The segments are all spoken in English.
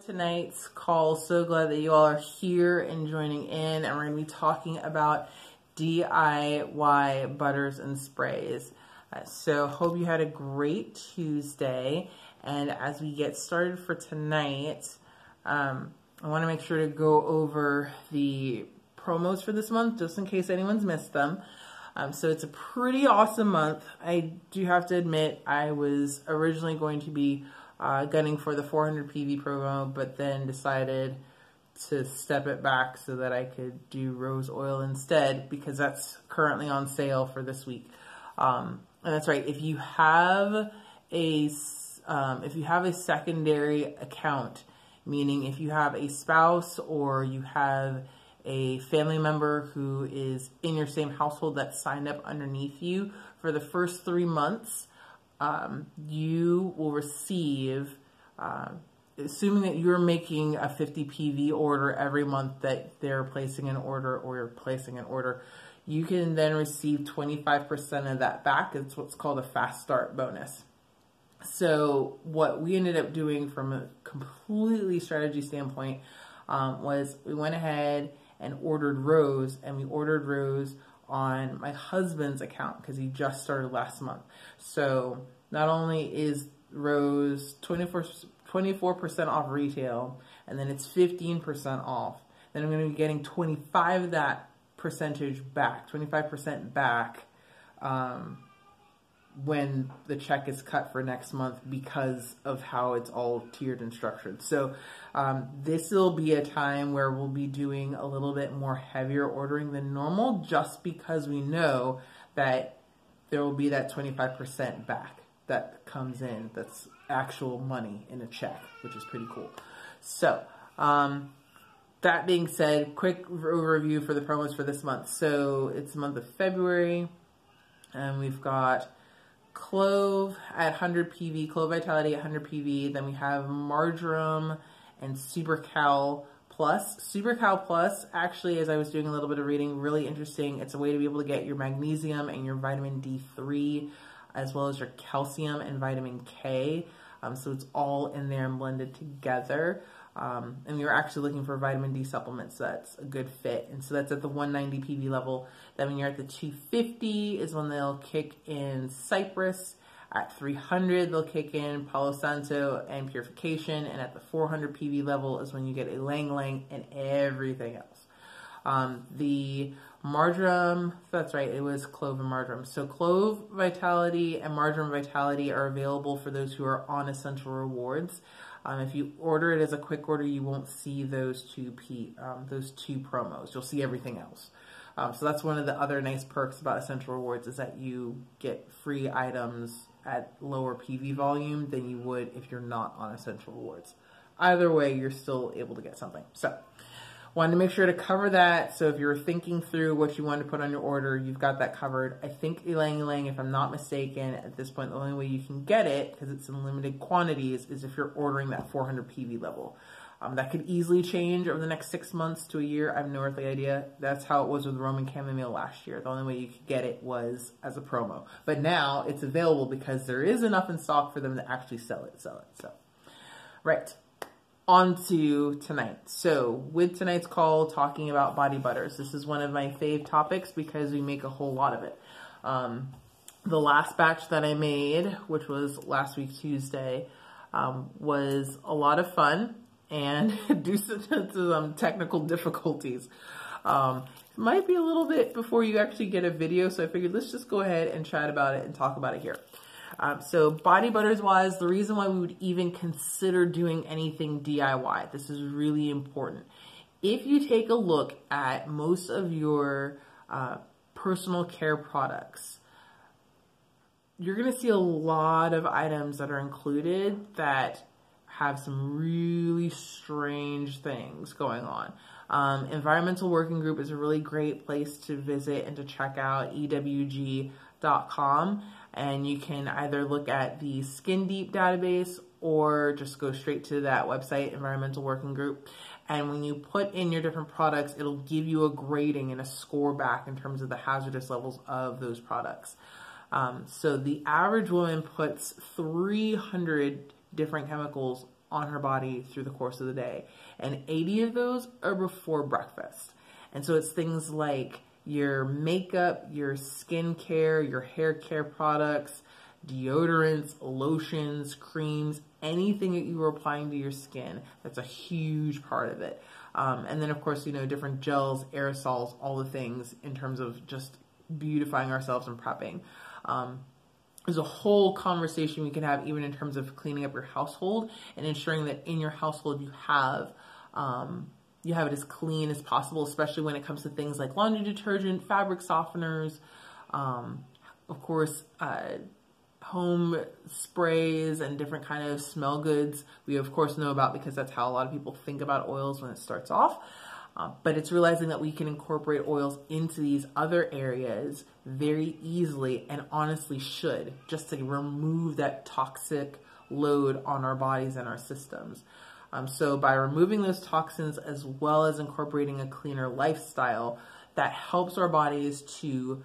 Tonight's call. So glad that you all are here and joining in, and we're going to be talking about DIY butters and sprays. So hope you had a great Tuesday, and as we get started for tonight, I want to make sure to go over the promos for this month just in case anyone's missed them. So it's a pretty awesome month. I do have to admit I was originally going to be gunning for the 400 PV promo, but then decided to step it back so that I could do rose oil instead, because that's currently on sale for this week. And that's right. If you have a secondary account, meaning if you have a spouse or you have a family member who is in your same household that signed up underneath you, for the first 3 months, you will receive, assuming that you're making a 50 PV order every month that they're placing an order or you're placing an order, you can then receive 25% of that back. It's what's called a fast start bonus. So what we ended up doing from a completely strategy standpoint was we went ahead and ordered Rose, and we ordered Rose on my husband's account because he just started last month. So not only is Rose 24% off retail, and then it's 15% off, then I'm going to be getting 25% back when the check is cut for next month, because of how it's all tiered and structured. So this will be a time where we'll be doing a little bit more heavier ordering than normal, just because we know that there will be that 25% back that comes in. That's actual money in a check, which is pretty cool. So that being said, quick overview for the promos for this month. So it's the month of February, and we've got Clove at 100 PV, Clove Vitality at 100 PV. Then we have Marjoram and Super Cal Plus. Super Cal Plus, actually, as I was doing a little bit of reading, really interesting. It's a way to be able to get your magnesium and your vitamin D3, as well as your calcium and vitamin K. So it's all in there and blended together. And you're actually looking for vitamin D supplements, so that's a good fit. And so that's at the 190 PV level. Then when you're at the 250 is when they'll kick in Cypress. At 300, they'll kick in Palo Santo and Purification. And at the 400 PV level is when you get Ylang Ylang and everything else. The Marjoram, that's right, it was Clove and Marjoram. So Clove Vitality and Marjoram Vitality are available for those who are on Essential Rewards. If you order it as a quick order, you won't see those two promos. You'll see everything else. So that's one of the other nice perks about Essential Rewards, is that you get free items at lower PV volume than you would if you're not on Essential Rewards. Either way, you're still able to get something. So wanted to make sure to cover that. So if you're thinking through what you want to put on your order, you've got that covered. I think Ylang Ylang, if I'm not mistaken, at this point, the only way you can get it, because it's in limited quantities, is if you're ordering that 400 PV level. That could easily change over the next 6 months to a year. I have no earthly idea. That's how it was with Roman Chamomile last year. The only way you could get it was as a promo. But now it's available because there is enough in stock for them to actually sell it. So, right. On to tonight. So with tonight's call, talking about body butters. This is one of my fave topics because we make a whole lot of it. The last batch that I made, which was last week Tuesday, was a lot of fun and due to some technical difficulties. It might be a little bit before you actually get a video, so I figured let's just go ahead and chat about it and talk about it here. So body butters wise, the reason why we would even consider doing anything DIY, this is really important. If you take a look at most of your personal care products, you're going to see a lot of items that are included that have some really strange things going on. Environmental Working Group is a really great place to visit and to check out, ewg.com. And you can either look at the Skin Deep database or just go straight to that website, Environmental Working Group. And when you put in your different products, it'll give you a grading and a score back in terms of the hazardous levels of those products. So the average woman puts 300 different chemicals on her body through the course of the day. And 80 of those are before breakfast. And so it's things like your makeup, your skincare, your hair care products, deodorants, lotions, creams, anything that you are applying to your skin. That's a huge part of it. And then, of course, you know, different gels, aerosols, all the things in terms of just beautifying ourselves and prepping. There's a whole conversation we can have even in terms of cleaning up your household and ensuring that in your household you have it as clean as possible, especially when it comes to things like laundry detergent, fabric softeners, of course, home sprays and different kind of smell goods we of course know about because that's how a lot of people think about oils when it starts off. But it's realizing that we can incorporate oils into these other areas very easily and honestly should, just to remove that toxic load on our bodies and our systems. So by removing those toxins as well as incorporating a cleaner lifestyle, that helps our bodies to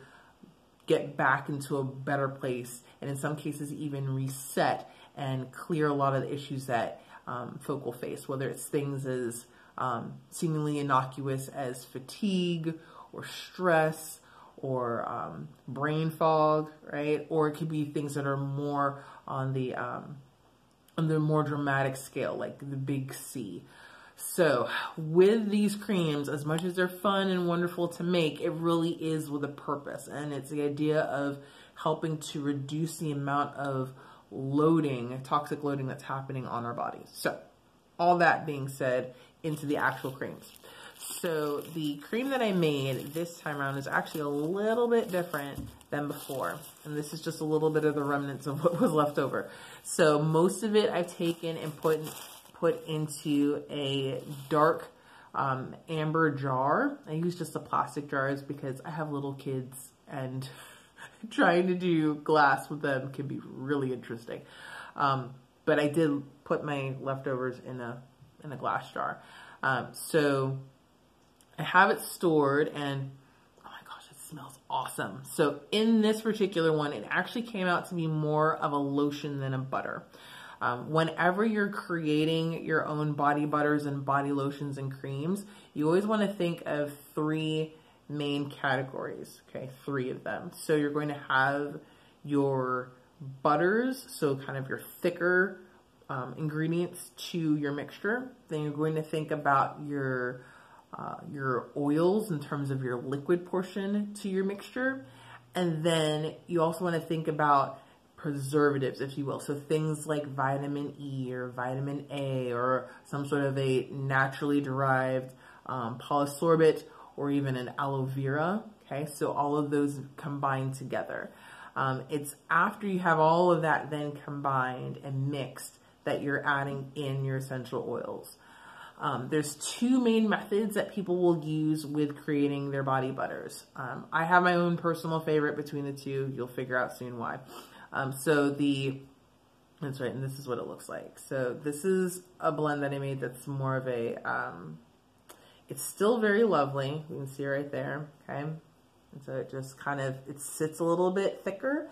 get back into a better place and in some cases even reset and clear a lot of the issues that folk will face, whether it's things as seemingly innocuous as fatigue or stress or brain fog, right? Or it could be things that are more on the more dramatic scale, like the big C. So with these creams, as much as they're fun and wonderful to make, it really is with a purpose. And it's the idea of helping to reduce the amount of loading, toxic loading that's happening on our bodies. So all that being said, into the actual creams. So the cream that I made this time around is actually a little bit different than before. And this is just a little bit of the remnants of what was left over. So most of it I've taken and put into a dark amber jar. I use just the plastic jars because I have little kids and trying to do glass with them can be really interesting. But I did put my leftovers in a glass jar. So I have it stored and oh my gosh, it smells awesome. So in this particular one, it actually came out to be more of a lotion than a butter. Whenever you're creating your own body butters and body lotions and creams, you always want to think of 3 main categories, okay? 3 of them. So you're going to have your butters, so kind of your thicker ingredients to your mixture. Then you're going to think about your oils in terms of your liquid portion to your mixture. And then you also want to think about preservatives, if you will. So things like vitamin E or vitamin A or some sort of a naturally derived polysorbate or even an aloe vera. Okay, so all of those combined together. It's after you have all of that then combined and mixed that you're adding in your essential oils. There's 2 main methods that people will use with creating their body butters. I have my own personal favorite between the 2. You'll figure out soon why. That's right, and this is what it looks like. So this is a blend that I made that's more of a, it's still very lovely. You can see right there, okay? And so it just kind of, it sits a little bit thicker.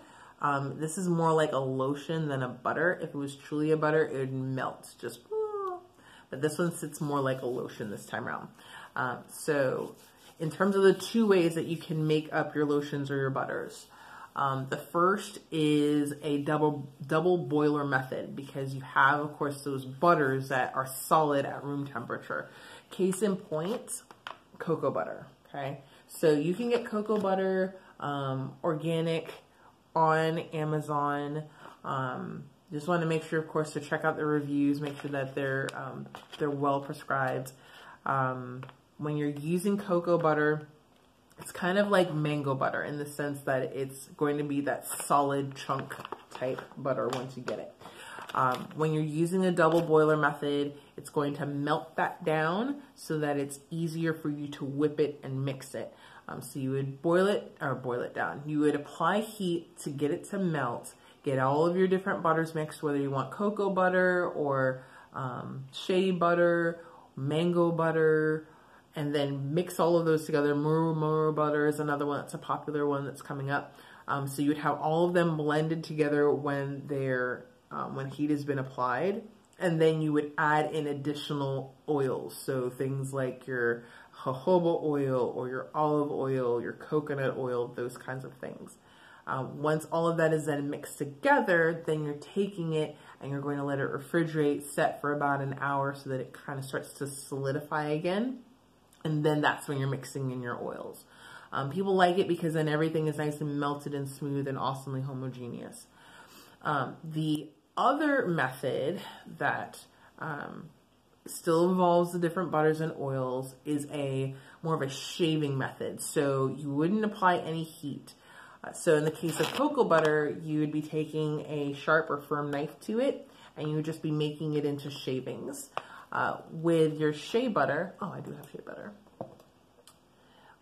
This is more like a lotion than a butter. If it was truly a butter, it would melt, just, but this one sits more like a lotion this time around. So in terms of the 2 ways that you can make up your lotions or your butters, the first is a double boiler method because you have, of course, those butters that are solid at room temperature. Case in point, cocoa butter, okay? So you can get cocoa butter, organic, on Amazon. Just want to make sure, of course, to check out the reviews, make sure that they're well prescribed. When you're using cocoa butter, it's kind of like mango butter in the sense that it's going to be that solid chunk type butter once you get it. When you're using a double boiler method, it's going to melt that down so that it's easier for you to whip it and mix it. So you would boil it down. You would apply heat to get it to melt, get all of your different butters mixed, whether you want cocoa butter or shea butter, mango butter, and then mix all of those together. Muro butter is another one that's a popular one that's coming up. So you would have all of them blended together when they're when heat has been applied. And then you would add in additional oils. So things like your jojoba oil or your olive oil, your coconut oil, those kinds of things. Once all of that is then mixed together, then you're taking it and you're going to let it refrigerate, set for about an hour so that it kind of starts to solidify again. And then that's when you're mixing in your oils. People like it because then everything is nice and melted and smooth and awesomely homogeneous. The other method that still involves the different butters and oils is more of a shaving method. So you wouldn't apply any heat. So in the case of cocoa butter, you would be taking a sharp or firm knife to it, and you would just be making it into shavings. With your shea butter, oh, I do have shea butter.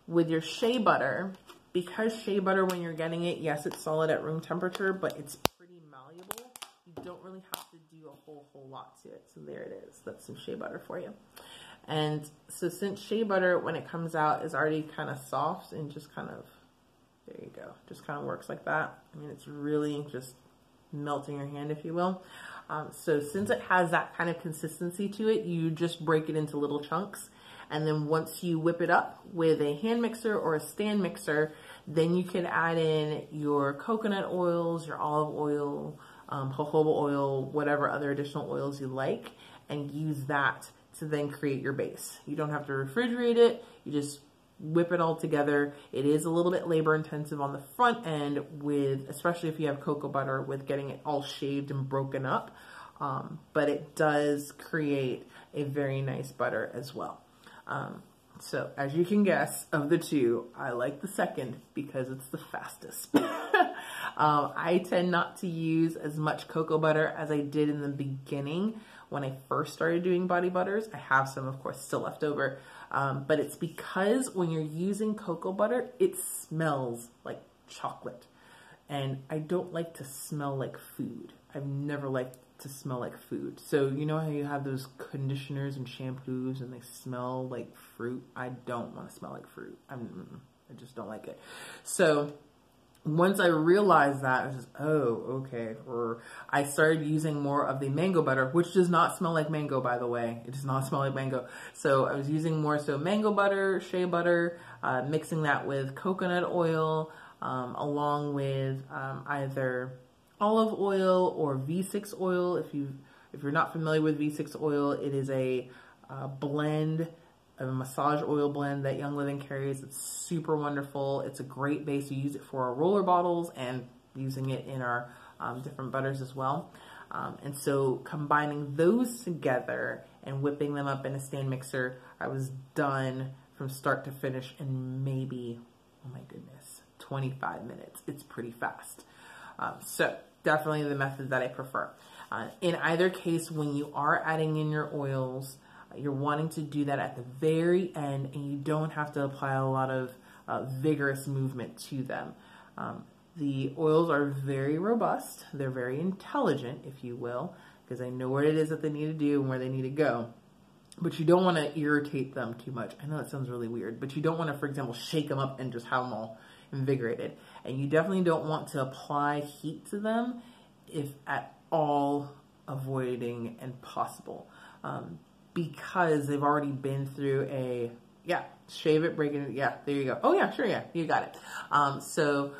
With your shea butter, because shea butter, when you're getting it, yes, it's solid at room temperature, but it's pretty malleable. You don't really have to do a whole lot to it. So there it is. That's some shea butter for you. And so since shea butter, when it comes out, is already kind of soft and just kind of, there you go, just kind of works like that. I mean, it's really just melting your hand, if you will. So since it has that kind of consistency to it, you just break it into little chunks. And then once you whip it up with a hand mixer or a stand mixer, then you can add in your coconut oils, your olive oil, jojoba oil, whatever other additional oils you like, and use that to then create your base. You don't have to refrigerate it. You just whip it all together. It is a little bit labor intensive on the front end with, especially if you have cocoa butter, with getting it all shaved and broken up. But it does create a very nice butter as well. So as you can guess, of the two, I like the second because it's the fastest. I tend not to use as much cocoa butter as I did in the beginning when I first started doing body butters. I have some, of course, still left over. But it's because when you're using cocoa butter, it smells like chocolate. And I don't like to smell like food. I've never liked to smell like food. So you know how you have those conditioners and shampoos and they smell like fruit? I don't want to smell like fruit. I just don't like it. So once I realized that, I was just, oh, okay. Or I started using more of the mango butter, which does not smell like mango, by the way. It does not smell like mango. So I was using more so mango butter, shea butter, mixing that with coconut oil, along with either olive oil or V6 oil. If you're not familiar with V6 oil, it is a blend, a massage oil blend that Young Living carries. It's super wonderful. It's a great base. We use it for our roller bottles and using it in our different butters as well. And so combining those together and whipping them up in a stand mixer, I was done from start to finish in maybe, oh my goodness, 25 minutes. It's pretty fast. So definitely the method that I prefer. In either case, when you are adding in your oils, you're wanting to do that at the very end, and you don't have to apply a lot of vigorous movement to them. The oils are very robust. They're very intelligent, if you will, because they know what it is that they need to do and where they need to go. But you don't want to irritate them too much. I know that sounds really weird, but you don't want to, for example, shake them up and just have them all invigorated. And you definitely don't want to apply heat to them if at all avoiding and possible. Because they've already been through shave it, break it, there you go. Oh yeah, sure, yeah, you got it. So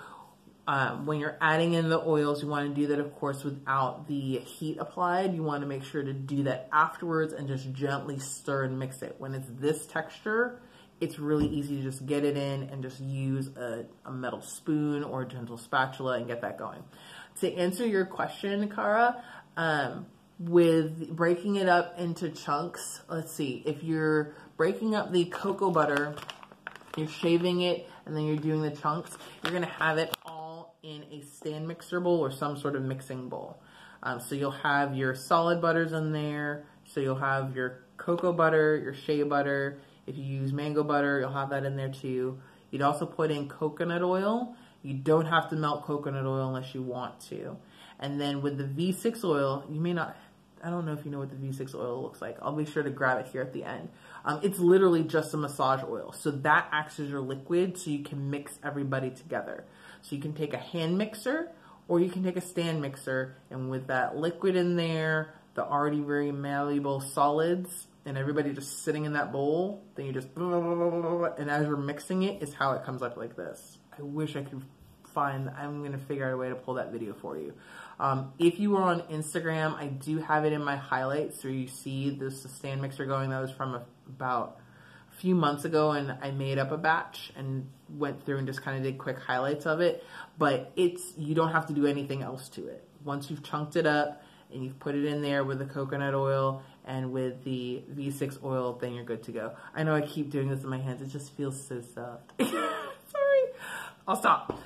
when you're adding in the oils, you want to do that, of course, without the heat applied. You want to make sure to do that afterwards and just gently stir and mix it. When it's this texture, it's really easy to just get it in and just use a metal spoon or a gentle spatula and get that going. To answer your question, Cara, with breaking it up into chunks, let's see, if you're breaking up the cocoa butter, you're shaving it, and then you're doing the chunks, you're going to have it all in a stand mixer bowl or some sort of mixing bowl. So you'll have your solid butters in there, so you'll have your cocoa butter, your shea butter. If you use mango butter, you'll have that in there too. You'd also put in coconut oil. You don't have to melt coconut oil unless you want to. And then with the V6 oil, you may not, I don't know if you know what the V6 oil looks like. I'll be sure to grab it here at the end. It's literally just a massage oil. So that acts as your liquid so you can mix everybody together. So you can take a hand mixer or you can take a stand mixer, and with that liquid in there, the already very malleable solids and everybody just sitting in that bowl, then you just, and as you're mixing it is how it comes up like this. I wish I could find, I'm going to figure out a way to pull that video for you. If you were on Instagram, I do have it in my highlights, so you see this stand mixer going. That was from about a few months ago, and I made up a batch and went through and just kind of did quick highlights of it. But you don't have to do anything else to it. Once you've chunked it up and you've put it in there with the coconut oil and with the V6 oil, then you're good to go. I know I keep doing this in my hands. It just feels so soft. Sorry. I'll stop.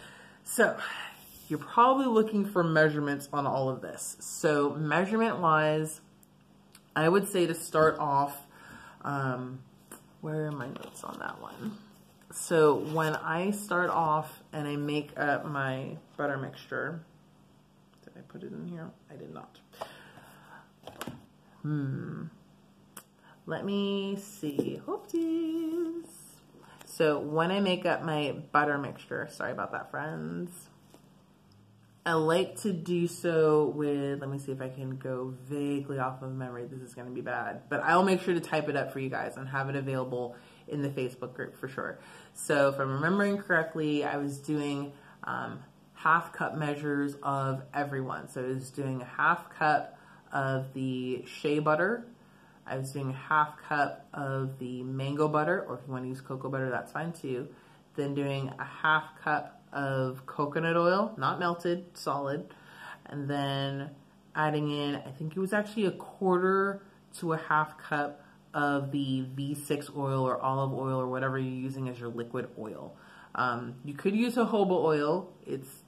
So you're probably looking for measurements on all of this. So measurement-wise, I would say to start off, where are my notes on that one? So when I start off and I make up my butter mixture, did I put it in here? I did not. Let me see. Oopsies. So when I make up my butter mixture, sorry about that, friends. I like to do so with, let me see if I can go vaguely off of memory. This is going to be bad, but I'll make sure to type it up for you guys and have it available in the Facebook group for sure. So if I'm remembering correctly, I was doing half cup measures of everyone. So I was doing a half cup of the shea butter. I was doing a half cup of the mango butter, or if you want to use cocoa butter, that's fine too. Then doing a half cup of coconut oil, not melted, solid. And then adding in, I think it was actually a quarter to a half cup of the V6 oil or olive oil or whatever you're using as your liquid oil. You could use jojoba oil.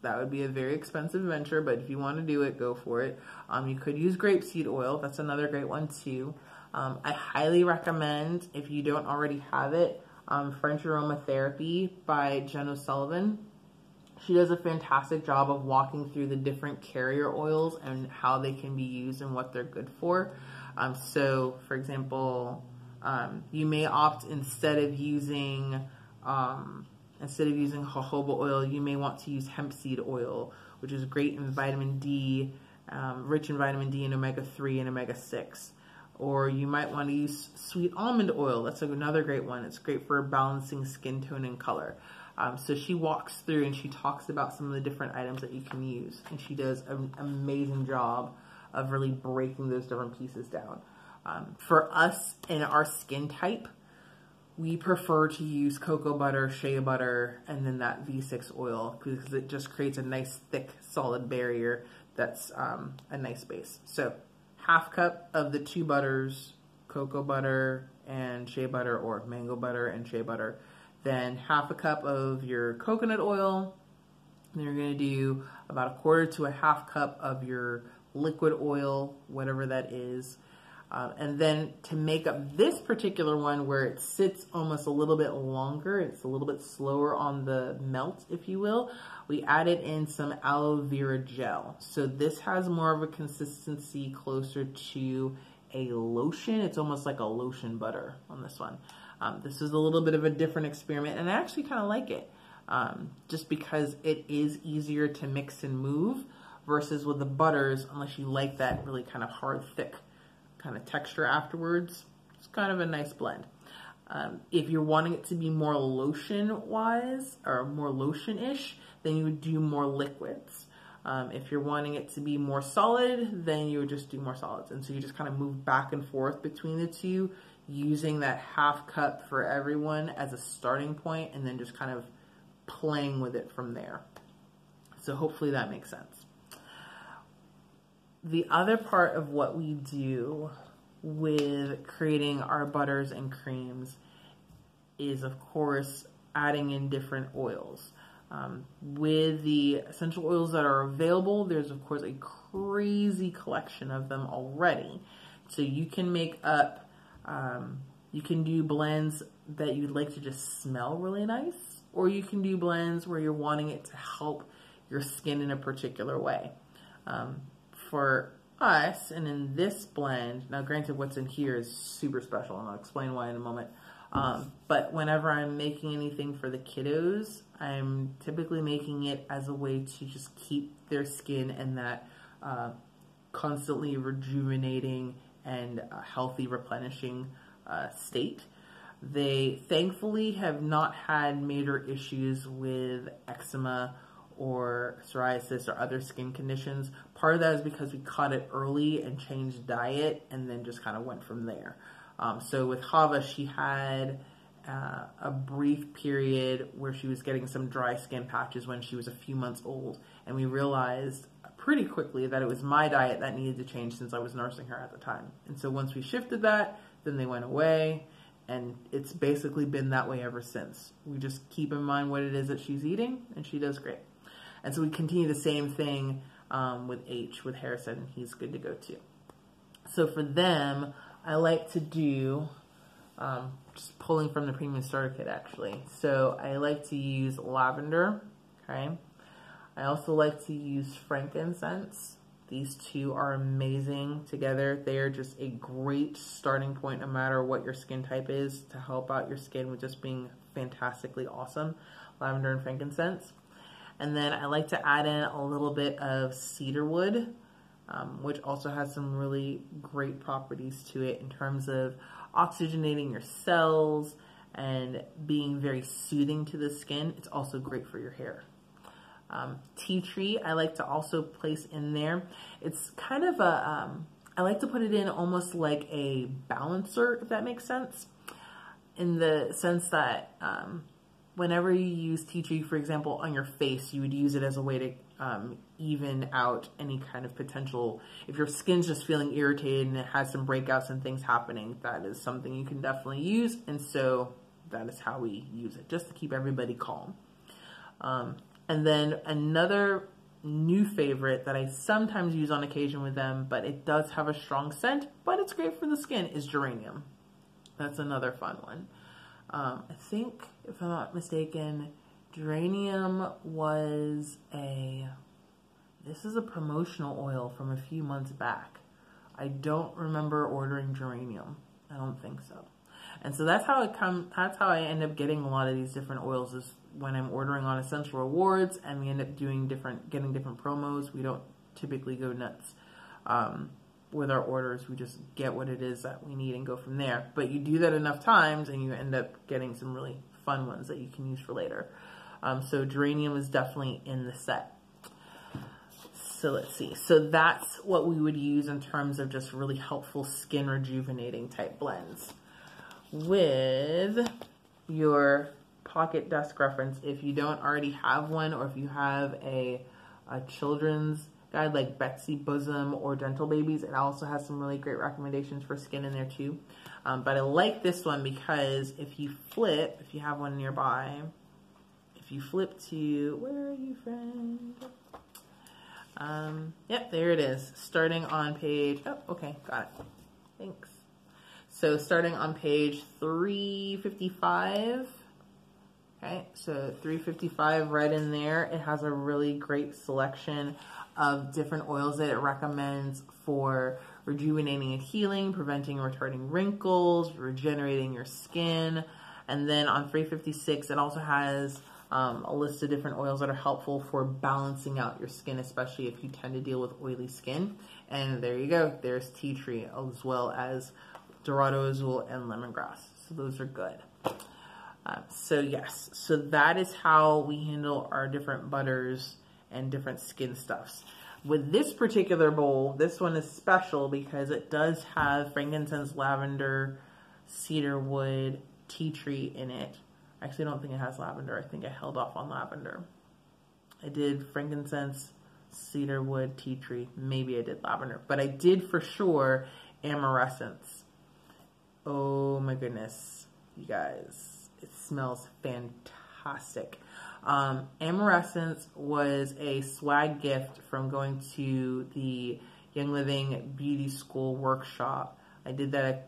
That would be a very expensive venture, but if you want to do it, go for it. You could use grapeseed oil. That's another great one too. I highly recommend, if you don't already have it, French Aromatherapy by Jen O'Sullivan. She does a fantastic job of walking through the different carrier oils and how they can be used and what they're good for. So, for example, you may opt instead of using jojoba oil, you may want to use hemp seed oil, which is great in vitamin D, rich in vitamin D and omega-3 and omega-6. Or you might want to use sweet almond oil. That's another great one. It's great for balancing skin tone and color. So she walks through and she talks about some of the different items that you can use. And she does an amazing job of really breaking those different pieces down. For us and our skin type, we prefer to use cocoa butter, shea butter, and then that V6 oil because it just creates a nice, thick, solid barrier that's a nice base. So half cup of the two butters, cocoa butter and shea butter, or mango butter and shea butter. Then half a cup of your coconut oil. Then you're going to do about a quarter to a half cup of your liquid oil, whatever that is. And then to make up this particular one where it sits almost a little bit longer, it's a little bit slower on the melt, if you will, we added in some aloe vera gel. So this has more of a consistency closer to a lotion. It's almost like a lotion butter on this one. This is a little bit of a different experiment, and I actually kind of like it just because it is easier to mix and move versus with the butters, unless you like that really kind of hard, thick kind of texture afterwards. It's kind of a nice blend. If you're wanting it to be more lotion-wise or more lotion-ish, then you would do more liquids. If you're wanting it to be more solid, then you would just do more solids. And so you just kind of move back and forth between the two, using that half cup for everyone as a starting point and then just kind of playing with it from there. So hopefully that makes sense. The other part of what we do with creating our butters and creams is, of course, adding in different oils. With the essential oils that are available, there's, of course, a crazy collection of them already. So you can make up, you can do blends that you'd like to just smell really nice, or you can do blends where you're wanting it to help your skin in a particular way. For us, and in this blend, now granted what's in here is super special, and I'll explain why in a moment, but whenever I'm making anything for the kiddos, I'm typically making it as a way to just keep their skin in that constantly rejuvenating and healthy, replenishing state. They thankfully have not had major issues with eczema or psoriasis or other skin conditions. Part of that is because we caught it early and changed diet and then just kind of went from there. So with Hava, she had a brief period where she was getting some dry skin patches when she was a few months old, and we realized pretty quickly that it was my diet that needed to change since I was nursing her at the time. And so once we shifted that, then they went away, and it's basically been that way ever since. We just keep in mind what it is that she's eating, and she does great. And so we continue the same thing with H, with Harrison. He's good to go too. So for them, I like to do, just pulling from the Premium Starter Kit actually. So I like to use lavender, okay? I also like to use frankincense. These two are amazing together. They are just a great starting point no matter what your skin type is to help out your skin with just being fantastically awesome. Lavender and frankincense. And then I like to add in a little bit of cedarwood, which also has some really great properties to it in terms of oxygenating your cells and being very soothing to the skin. It's also great for your hair. Tea tree I like to also place in there. It's kind of a, I like to put it in almost like a balancer, if that makes sense. In the sense that whenever you use tea tree, for example, on your face, you would use it as a way to even out any kind of potential. If your skin's just feeling irritated and it has some breakouts and things happening, that is something you can definitely use. And so that is how we use it, just to keep everybody calm. And then another new favorite that I sometimes use on occasion with them, but it does have a strong scent, but it's great for the skin, is geranium. That's another fun one. I think, if I'm not mistaken, geranium was this is a promotional oil from a few months back. I don't remember ordering geranium. I don't think so. And so that's how that's how I end up getting a lot of these different oils, is when I'm ordering on Essential Rewards and we end up doing getting different promos. We don't typically go nuts with our orders. We just get what it is that we need and go from there. But you do that enough times and you end up getting some really fun ones that you can use for later. So geranium is definitely in the set. So let's see. So that's what we would use in terms of just really helpful skin rejuvenating type blends. With your pocket desk reference, if you don't already have one, or if you have a children's guide like Betsy Bosom or Dental Babies, it also has some really great recommendations for skin in there too. But I like this one because if you have one nearby, if you flip to, where are you, friend? Yep, there it is. Starting on page, oh, okay, got it. Thanks. So starting on page 355, okay, so 355 right in there, it has a really great selection of different oils that it recommends for rejuvenating and healing, preventing and retarding wrinkles, regenerating your skin. And then on 356, it also has a list of different oils that are helpful for balancing out your skin, especially if you tend to deal with oily skin. And there you go, there's tea tree, as well as Dorado Azul and lemongrass. So those are good. So yes, so that is how we handle our different butters and different skin stuffs. With this particular bowl, this one is special because it does have frankincense, lavender, cedarwood, tea tree in it. Actually, I don't think it has lavender. I think I held off on lavender. I did frankincense, cedarwood, tea tree. Maybe I did lavender, but I did for sure amaressence. Oh my goodness, you guys, it smells fantastic. Amaressence was a swag gift from going to the Young Living Beauty School workshop. I did that a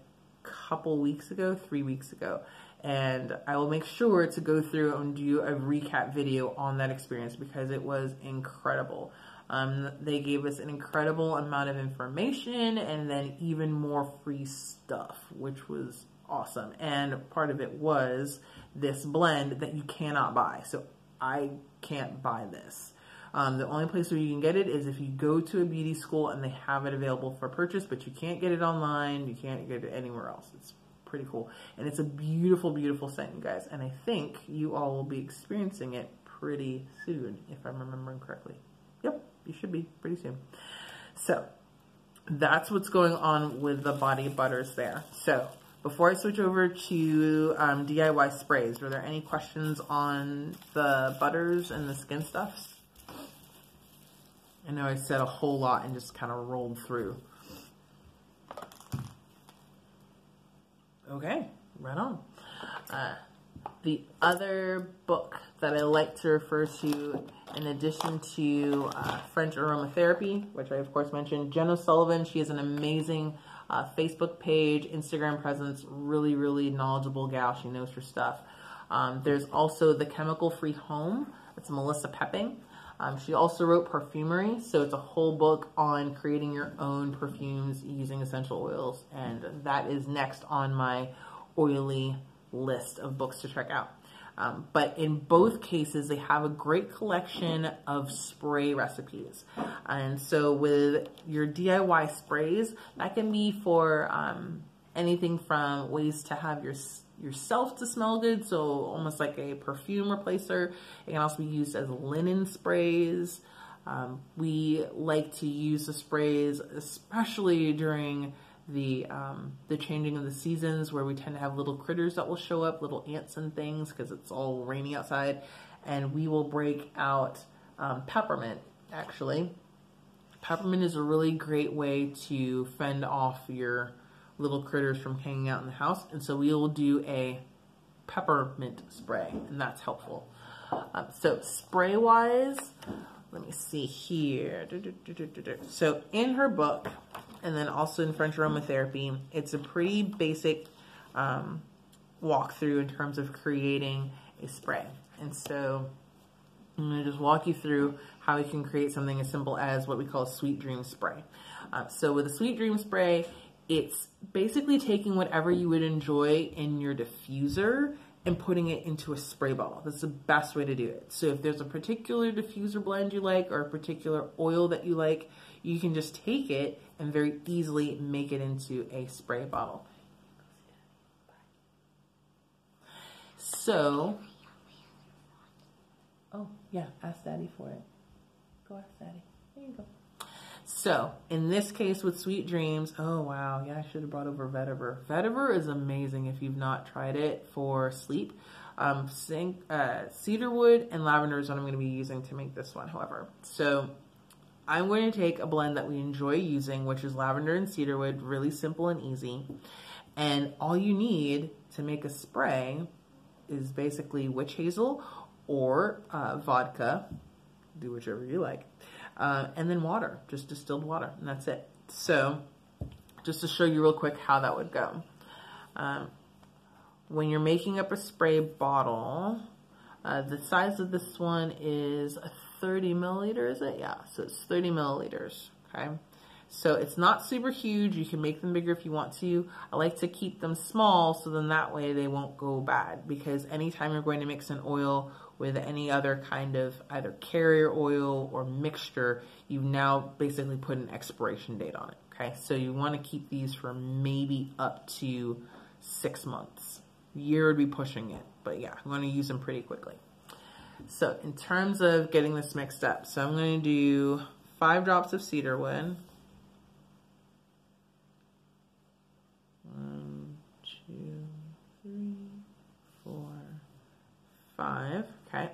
couple weeks ago, 3 weeks ago. And I will make sure to go through and do a recap video on that experience because it was incredible. They gave us an incredible amount of information and then even more free stuff, which was awesome. And part of it was this blend that you cannot buy. So I can't buy this. The only place where you can get it is if you go to a beauty school and they have it available for purchase, but you can't get it online. You can't get it anywhere else. It's pretty cool. And it's a beautiful, beautiful scent, you guys. And I think you all will be experiencing it pretty soon, if I'm remembering correctly. Yep, you should be pretty soon. So that's what's going on with the body butters there. So before I switch over to DIY sprays, were there any questions on the butters and the skin stuffs? I know I said a whole lot and just kind of rolled through. Okay, right on. The other book that I like to refer to, in addition to French aromatherapy, which I of course mentioned, Jen O'Sullivan, she has an amazing Facebook page, Instagram presence, really, really knowledgeable gal. She knows her stuff. There's also The Chemical Free Home. It's Melissa Pepping. She also wrote Perfumery, so it's a whole book on creating your own perfumes using essential oils, and that is next on my oily list of books to check out. But in both cases, they have a great collection of spray recipes. And so with your DIY sprays, that can be for anything from ways to have yourself to smell good, so almost like a perfume replacer. It can also be used as linen sprays. We like to use the sprays, especially during the changing of the seasons, where we tend to have little critters that will show up, little ants and things, because it's all rainy outside, and we will break out peppermint. Actually, peppermint is a really great way to fend off your little critters from hanging out in the house, and so we will do a peppermint spray, and that's helpful. So spray wise, let me see here. So in her book, and then also in French aromatherapy, it's a pretty basic walkthrough in terms of creating a spray. And so I'm going to just walk you through how we can create something as simple as what we call a sweet dream spray. So with a sweet dream spray, it's basically taking whatever you would enjoy in your diffuser and putting it into a spray bottle. That's the best way to do it. So if there's a particular diffuser blend you like or a particular oil that you like, you can just take it and very easily make it into a spray bottle. So, oh yeah, ask Daddy for it. Go ask Daddy. There you go. So, in this case with Sweet Dreams, oh wow, yeah, I should have brought over vetiver. Vetiver is amazing if you've not tried it for sleep. Cedarwood and lavender is what I'm going to be using to make this one, however. So, I'm going to take a blend that we enjoy using, which is lavender and cedarwood, really simple and easy. And all you need to make a spray is basically witch hazel or vodka, do whichever you like. And then water, just distilled water, and that's it. So, just to show you real quick how that would go. When you're making up a spray bottle, the size of this one is 30 milliliter, is it? Yeah, so it's 30 milliliters, okay? So it's not super huge. You can make them bigger if you want to. I like to keep them small so then that way they won't go bad, because anytime you're going to mix an oil with any other kind of either carrier oil or mixture, you've now basically put an expiration date on it, okay? So you want to keep these for maybe up to 6 months. A year would be pushing it, but yeah, I'm going to use them pretty quickly. So in terms of getting this mixed up, so I'm going to do 5 drops of cedarwood. 1, 2, 3, 4, 5. Okay.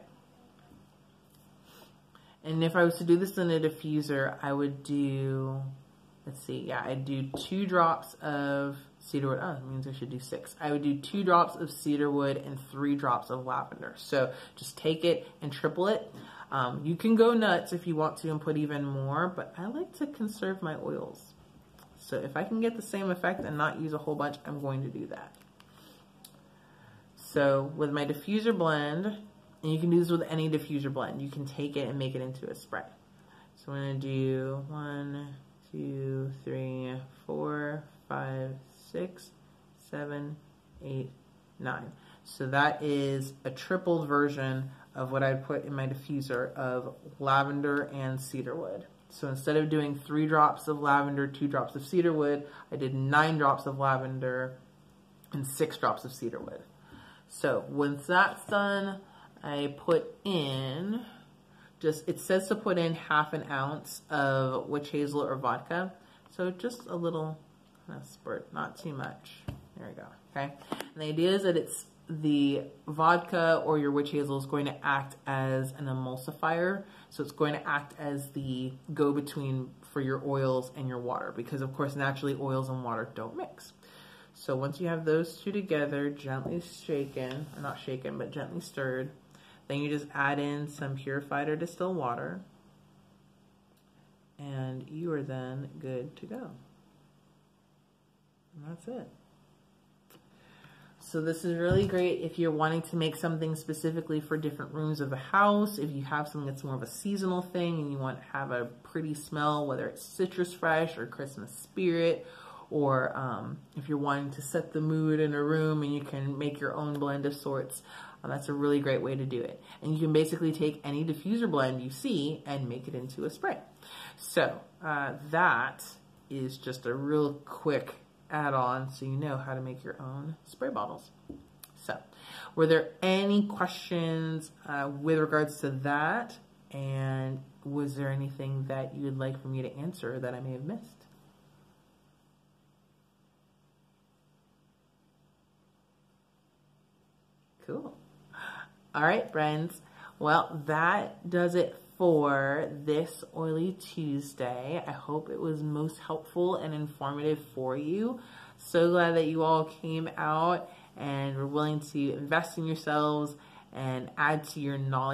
And if I was to do this in a diffuser, I would do, let's see, yeah, I'd do 2 drops of cedarwood. Oh, that means I should do 6. I would do 2 drops of cedarwood and 3 drops of lavender. So just take it and triple it. You can go nuts if you want to and put even more, but I like to conserve my oils. So if I can get the same effect and not use a whole bunch, I'm going to do that. So with my diffuser blend, and you can do this with any diffuser blend, you can take it and make it into a spray. So I'm going to do 1, 2, 3, 4, 5, 6, 7, 8, 9. So that is a tripled version of what I'd put in my diffuser of lavender and cedarwood. So instead of doing 3 drops of lavender, 2 drops of cedarwood, I did 9 drops of lavender and 6 drops of cedarwood. So once that's done, I put in it says to put in half an ounce of witch hazel or vodka. So just a little kind of spurt, not too much. There we go, okay? And the idea is that it's the vodka or your witch hazel is going to act as an emulsifier. So it's going to act as the go-between for your oils and your water, because of course naturally oils and water don't mix. So once you have those two together, gently shaken, or not shaken, but gently stirred, then you just add in some purified or distilled water, and you are then good to go. And that's it. So this is really great if you're wanting to make something specifically for different rooms of the house. If you have something that's more of a seasonal thing and you want to have a pretty smell, whether it's citrus fresh or Christmas spirit, or if you're wanting to set the mood in a room and you can make your own blend of sorts, that's a really great way to do it. And you can basically take any diffuser blend you see and make it into a spray. So that is just a real quick add-on so you know how to make your own spray bottles. So were there any questions with regards to that? And was there anything that you'd like for me to answer that I may have missed? Cool. All right, friends. Well, that does it for this Oily Tuesday. I hope it was most helpful and informative for you. So glad that you all came out and were willing to invest in yourselves and add to your knowledge.